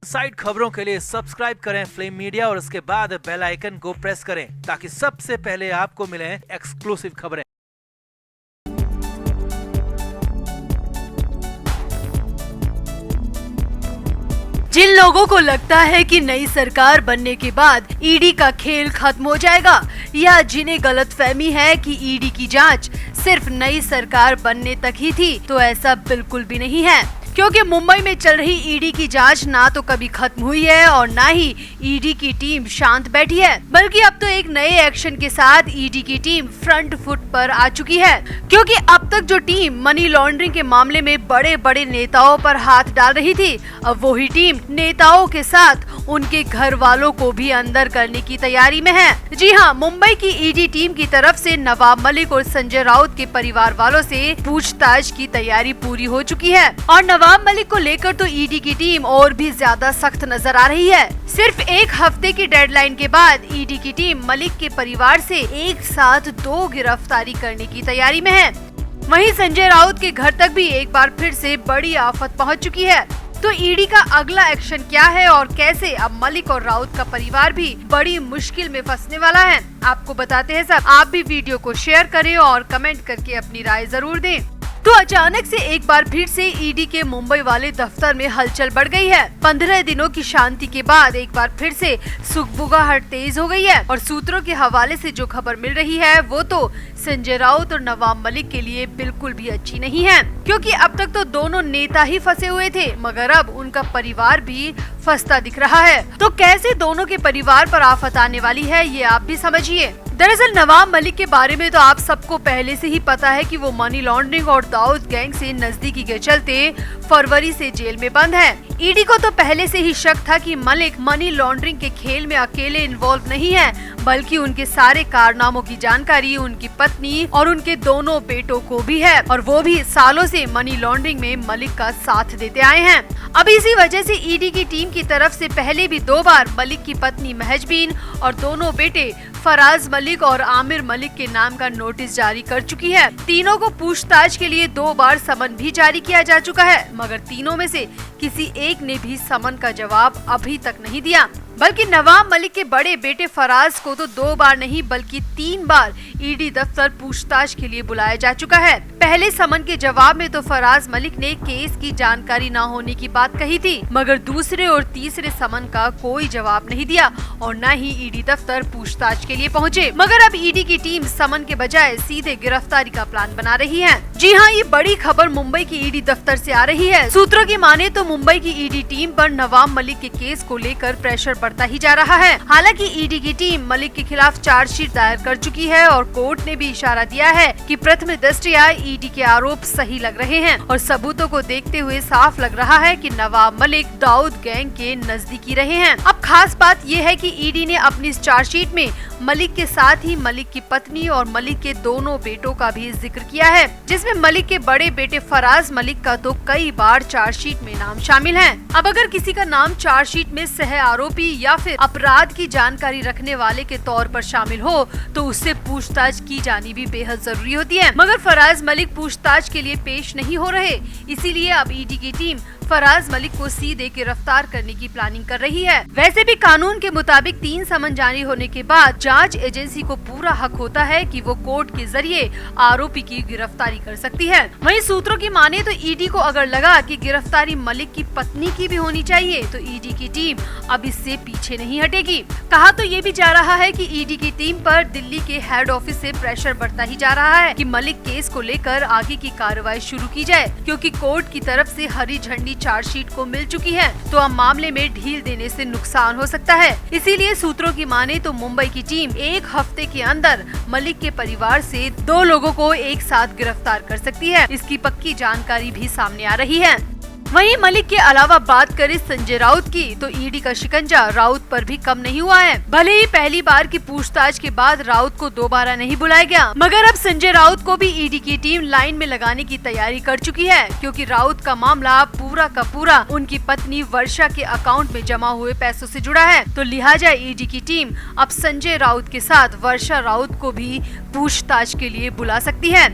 Side खबरों के लिए सब्सक्राइब करें फ्लेम मीडिया और उसके बाद बेल आइकन को प्रेस करें ताकि सबसे पहले आपको मिले एक्सक्लूसिव खबरें। जिन लोगों को लगता है कि नई सरकार बनने के बाद ईडी का खेल खत्म हो जाएगा या जिन्हें गलतफहमी है कि ईडी की जांच सिर्फ नई सरकार बनने तक ही थी, तो ऐसा बिल्कुल भी नहीं है, क्योंकि मुंबई में चल रही ईडी की जांच ना तो कभी खत्म हुई है और ना ही ईडी की टीम शांत बैठी है, बल्कि अब तो एक नए एक्शन के साथ ईडी की टीम फ्रंट फुट पर आ चुकी है। क्योंकि अब तक जो टीम मनी लॉन्ड्रिंग के मामले में बड़े बड़े नेताओं पर हाथ डाल रही थी, अब वही टीम नेताओं के साथ उनके घर वालों को भी अंदर करने की तैयारी में है। जी हाँ, मुंबई की ईडी टीम की तरफ से नवाब मलिक और संजय राउत के परिवार वालों से पूछताछ की तैयारी पूरी हो चुकी है और नवाब मलिक को लेकर तो ईडी की टीम और भी ज्यादा सख्त नजर आ रही है। सिर्फ एक हफ्ते की डेडलाइन के बाद ईडी की टीम मलिक के परिवार से एक साथ 2 गिरफ्तारी करने की तैयारी में है। वहीं संजय राउत के घर तक भी एक बार फिर से बड़ी आफत पहुंच चुकी है। तो ईडी का अगला एक्शन क्या है और कैसे अब मलिक और राउत का परिवार भी बड़ी मुश्किल में फंसने वाला है, आपको बताते हैं सब। आप भी वीडियो को शेयर करें और कमेंट करके अपनी राय जरूर दें। तो अचानक से एक बार फिर से ईडी के मुंबई वाले दफ्तर में हलचल बढ़ गई है। 15 दिनों की शांति के बाद एक बार फिर से सुगबुगाहट तेज हो गई है और सूत्रों के हवाले से जो खबर मिल रही है वो तो संजय राउत और नवाब मलिक के लिए बिल्कुल भी अच्छी नहीं है, क्योंकि अब तक तो दोनों नेता ही फंसे हुए थे, मगर अब उनका परिवार भी फंसता दिख रहा है। तो कैसे दोनों के परिवार पर आफत आने वाली है, ये आप भी समझिए। दरअसल नवाब मलिक के बारे में तो आप सबको पहले से ही पता है कि वो मनी लॉन्ड्रिंग और दाऊद गैंग से नजदीकी के चलते फरवरी से जेल में बंद है। ईडी को तो पहले से ही शक था कि मलिक मनी लॉन्ड्रिंग के खेल में अकेले इन्वॉल्व नहीं है, बल्कि उनके सारे कारनामों की जानकारी उनकी पत्नी और उनके दोनों बेटों को भी है और वो भी सालों से मनी लॉन्ड्रिंग में मलिक का साथ देते आए हैं। अब इसी वजह से ईडी की टीम की तरफ से पहले भी 2 बार मलिक की पत्नी महजबीन और दोनों बेटे फराज मलिक और आमिर मलिक के नाम का नोटिस जारी कर चुकी है। तीनों को पूछताछ के लिए 2 बार समन भी जारी किया जा चुका है, मगर तीनों में से किसी एक ने भी समन का जवाब अभी तक नहीं दिया। बल्कि नवाब मलिक के बड़े बेटे फराज को तो 2 बार नहीं बल्कि 3 बार ईडी दफ्तर पूछताछ के लिए बुलाया जा चुका है। पहले समन के जवाब में तो फराज मलिक ने केस की जानकारी न होने की बात कही थी, मगर दूसरे और तीसरे समन का कोई जवाब नहीं दिया और न ही ईडी दफ्तर पूछताछ के लिए पहुंचे। मगर अब ईडी की टीम समन के बजाय सीधे गिरफ्तारी का प्लान बना रही है। जी हाँ, ये बड़ी खबर मुंबई की ईडी दफ्तर से आ रही है। सूत्रों की माने तो मुंबई की ईडी टीम पर नवाब मलिक के केस को लेकर प्रेशर बढ़ता ही जा रहा है। हालांकि ईडी की टीम मलिक के खिलाफ चार्जशीट दायर कर चुकी है और कोर्ट ने भी इशारा दिया है कि प्रथम दृष्टया ईडी के आरोप सही लग रहे हैं और सबूतों को देखते हुए साफ लग रहा है कि नवाब मलिक दाऊद गैंग के नजदीकी रहे हैं। अब खास बात यह है कि ईडी ने अपनी इस चार्जशीट में मलिक के साथ ही मलिक की पत्नी और मलिक के दोनों बेटों का भी जिक्र किया है, जिसमें मलिक के बड़े बेटे फराज मलिक का तो कई बार चार्जशीट में नाम शामिल है। अब अगर किसी का नाम चार्जशीट में सह आरोपी या फिर अपराध की जानकारी रखने वाले के तौर पर शामिल हो तो उससे पूछताछ की जानी भी बेहद जरूरी होती है, मगर फराज मलिक पूछताछ के लिए पेश नहीं हो रहे, इसीलिए अब ईडी की टीम फराज मलिक को सीधे गिरफ्तार करने की प्लानिंग कर रही है। वैसे भी कानून के मुताबिक 3 समन जारी होने के बाद जांच एजेंसी को पूरा हक होता है कि वो कोर्ट के जरिए आरोपी की गिरफ्तारी कर सकती है। वहीं सूत्रों की माने तो ईडी को अगर लगा कि गिरफ्तारी मलिक की पत्नी की भी होनी चाहिए तो ईडी की टीम अब इससे पीछे नहीं हटेगी। कहा तो ये भी जा रहा है कि ईडी की टीम पर दिल्ली के हेड ऑफिस से प्रेशर बढ़ता ही जा रहा है कि मलिक केस को लेकर आगे की कार्रवाई शुरू की जाए, क्योंकि कोर्ट की तरफ से हरी झंडी चार्जशीट को मिल चुकी है, तो अब मामले में ढील देने से नुकसान हो सकता है। इसीलिए सूत्रों की माने तो मुंबई की टीम 1 हफ्ते के अंदर मलिक के परिवार से 2 लोगों को एक साथ गिरफ्तार कर सकती है। इसकी पक्की जानकारी भी सामने आ रही है। वहीं मलिक के अलावा बात करें संजय राउत की तो ईडी का शिकंजा राउत पर भी कम नहीं हुआ है। भले ही पहली बार की पूछताछ के बाद राउत को दोबारा नहीं बुलाया गया, मगर अब संजय राउत को भी ईडी की टीम लाइन में लगाने की तैयारी कर चुकी है, क्योंकि राउत का मामला पूरा का पूरा उनकी पत्नी वर्षा के अकाउंट में जमा हुए पैसों से जुड़ा है। तो लिहाजा ईडी की टीम अब संजय राउत के साथ वर्षा राउत को भी पूछताछ के लिए बुला सकती है।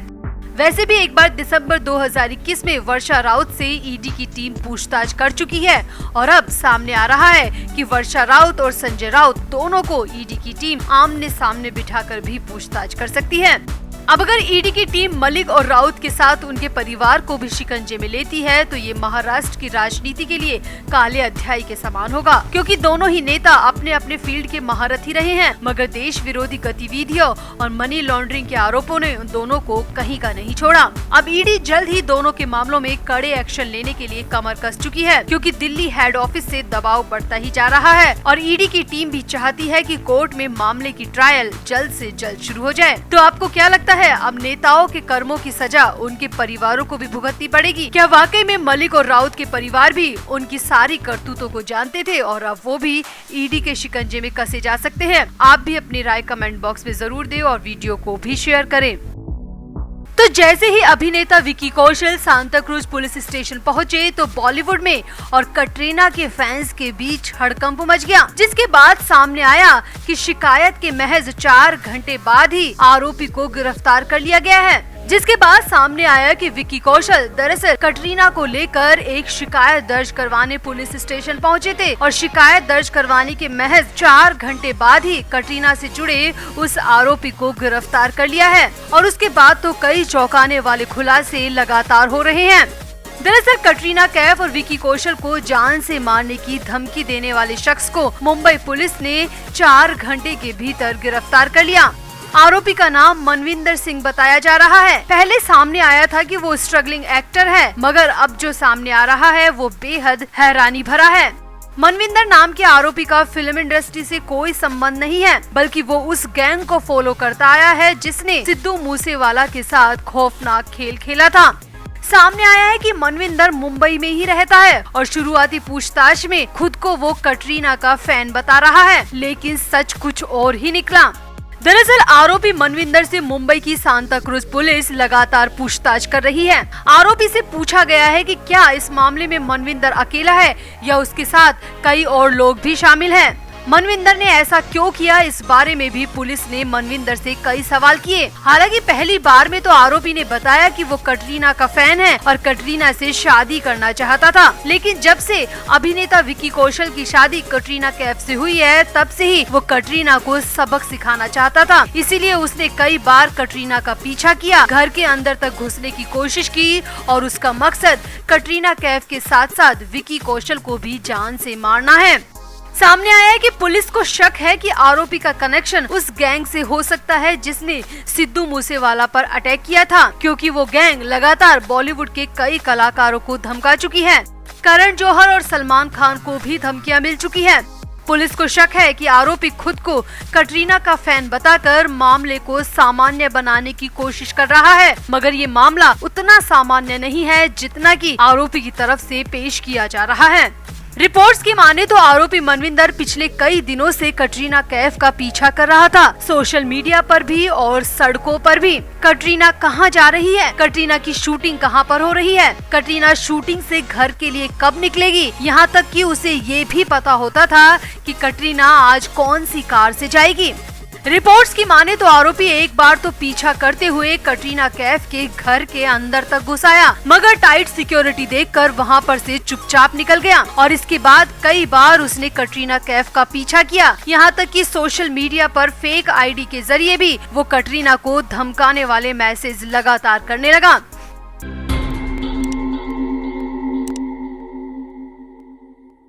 वैसे भी एक बार दिसंबर 2021 में वर्षा राउत से ईडी की टीम पूछताछ कर चुकी है और अब सामने आ रहा है कि वर्षा राउत और संजय राउत दोनों को ईडी की टीम आमने सामने बिठाकर भी पूछताछ कर सकती है। अब अगर ईडी की टीम मलिक और राउत के साथ उनके परिवार को भी शिकंजे में लेती है तो ये महाराष्ट्र की राजनीति के लिए काले अध्याय के समान होगा, क्योंकि दोनों ही नेता अपने अपने फील्ड के महारथी रहे हैं, मगर देश विरोधी गतिविधियों और मनी लॉन्ड्रिंग के आरोपों ने उन दोनों को कहीं का नहीं छोड़ा। अब ईडी जल्द ही दोनों के मामलों में कड़े एक्शन लेने के लिए कमर कस चुकी है, क्योंकि दिल्ली हेड ऑफिस से दबाव बढ़ता ही जा रहा है और ईडी की टीम भी चाहती है कि कोर्ट में मामले की ट्रायल जल्द से जल्द शुरू हो जाए। तो आपको क्या लगता है, अब नेताओं के कर्मों की सजा उनके परिवारों को भी भुगतनी पड़ेगी? क्या वाकई में मलिक और राउत के परिवार भी उनकी सारी करतूतों को जानते थे और अब वो भी ईडी के शिकंजे में कसे जा सकते हैं? आप भी अपनी राय कमेंट बॉक्स में जरूर दें और वीडियो को भी शेयर करें। तो जैसे ही अभिनेता Vicky Kaushal Santa cruise police station पहुंचे तो बॉलीवुड में और कटरीना के फैंस के बीच हड़कंप मच गया, जिसके बाद सामने आया कि शिकायत के महज 4 घंटे बाद ही आरोपी को गिरफ्तार कर लिया गया है। जिसके बाद सामने आया कि विकी कौशल दरअसल कटरीना को लेकर एक शिकायत दर्ज करवाने पुलिस स्टेशन पहुंचे थे और शिकायत दर्ज करवाने के महज 4 घंटे बाद ही कटरीना से जुड़े उस आरोपी को गिरफ्तार कर लिया है। और उसके बाद तो कई चौंकाने वाले खुलासे लगातार हो रहे हैं। दरअसल कटरीना कैफ और विकी कौशल को जान से मारने की धमकी देने वाले शख्स को मुंबई पुलिस ने 4 घंटे के भीतर गिरफ्तार कर लिया। आरोपी का नाम मनविंदर सिंह बताया जा रहा है। पहले सामने आया था कि वो स्ट्रगलिंग एक्टर है, मगर अब जो सामने आ रहा है वो बेहद हैरानी भरा है। मनविंदर नाम के आरोपी का फिल्म इंडस्ट्री से कोई संबंध नहीं है, बल्कि वो उस गैंग को फॉलो करता आया है जिसने सिद्धू मूसेवाला के साथ खौफनाक खेल खेला था। सामने आया है कि मनविंदर मुंबई में ही रहता है और शुरुआती पूछताछ में खुद को वो कटरीना का फैन बता रहा है, लेकिन सच कुछ और ही निकला। दरअसल आरोपी मनविंदर से मुंबई की सांता क्रूज पुलिस लगातार पूछताछ कर रही है। आरोपी से पूछा गया है कि क्या इस मामले में मनविंदर अकेला है या उसके साथ कई और लोग भी शामिल हैं। मनविंदर ने ऐसा क्यों किया, इस बारे में भी पुलिस ने मनविंदर से कई सवाल किए। हालांकि पहली बार में तो आरोपी ने बताया कि वो कटरीना का फैन है और कटरीना से शादी करना चाहता था, लेकिन जब से अभिनेता विकी कौशल की शादी कटरीना कैफ से हुई है तब से ही वो कटरीना को सबक सिखाना चाहता था। इसीलिए उसने कई बार कटरीना का पीछा किया, घर के अंदर तक घुसने की कोशिश की और उसका मकसद कटरीना कैफ के साथ साथ विकी कौशल को भी जान से मारना है। सामने आया है कि पुलिस को शक है कि आरोपी का कनेक्शन उस गैंग से हो सकता है जिसने सिद्धू मूसेवाला पर अटैक किया था, क्योंकि वो गैंग लगातार बॉलीवुड के कई कलाकारों को धमका चुकी है। करण जौहर और सलमान खान को भी धमकियां मिल चुकी है। पुलिस को शक है कि आरोपी खुद को कटरीना का फैन बताकर मामले को सामान्य बनाने की कोशिश कर रहा है, मगर ये मामला उतना सामान्य नहीं है जितना कि आरोपी की तरफ से पेश किया जा रहा है। रिपोर्ट्स की माने तो आरोपी मनविंदर पिछले कई दिनों से कटरीना कैफ का पीछा कर रहा था, सोशल मीडिया पर भी और सड़कों पर भी। कटरीना कहां जा रही है, कटरीना की शूटिंग कहां पर हो रही है, कटरीना शूटिंग से घर के लिए कब निकलेगी, यहाँ तक कि उसे ये भी पता होता था कि कटरीना आज कौन सी कार से जाएगी। रिपोर्ट्स की माने तो आरोपी एक बार तो पीछा करते हुए कटरीना कैफ के घर के अंदर तक घुस आया, मगर टाइट सिक्योरिटी देखकर वहां पर से चुपचाप निकल गया और इसके बाद कई बार उसने कटरीना कैफ का पीछा किया। यहाँ तक कि सोशल मीडिया पर फेक आईडी के जरिए भी वो कटरीना को धमकाने वाले मैसेज लगातार करने लगा।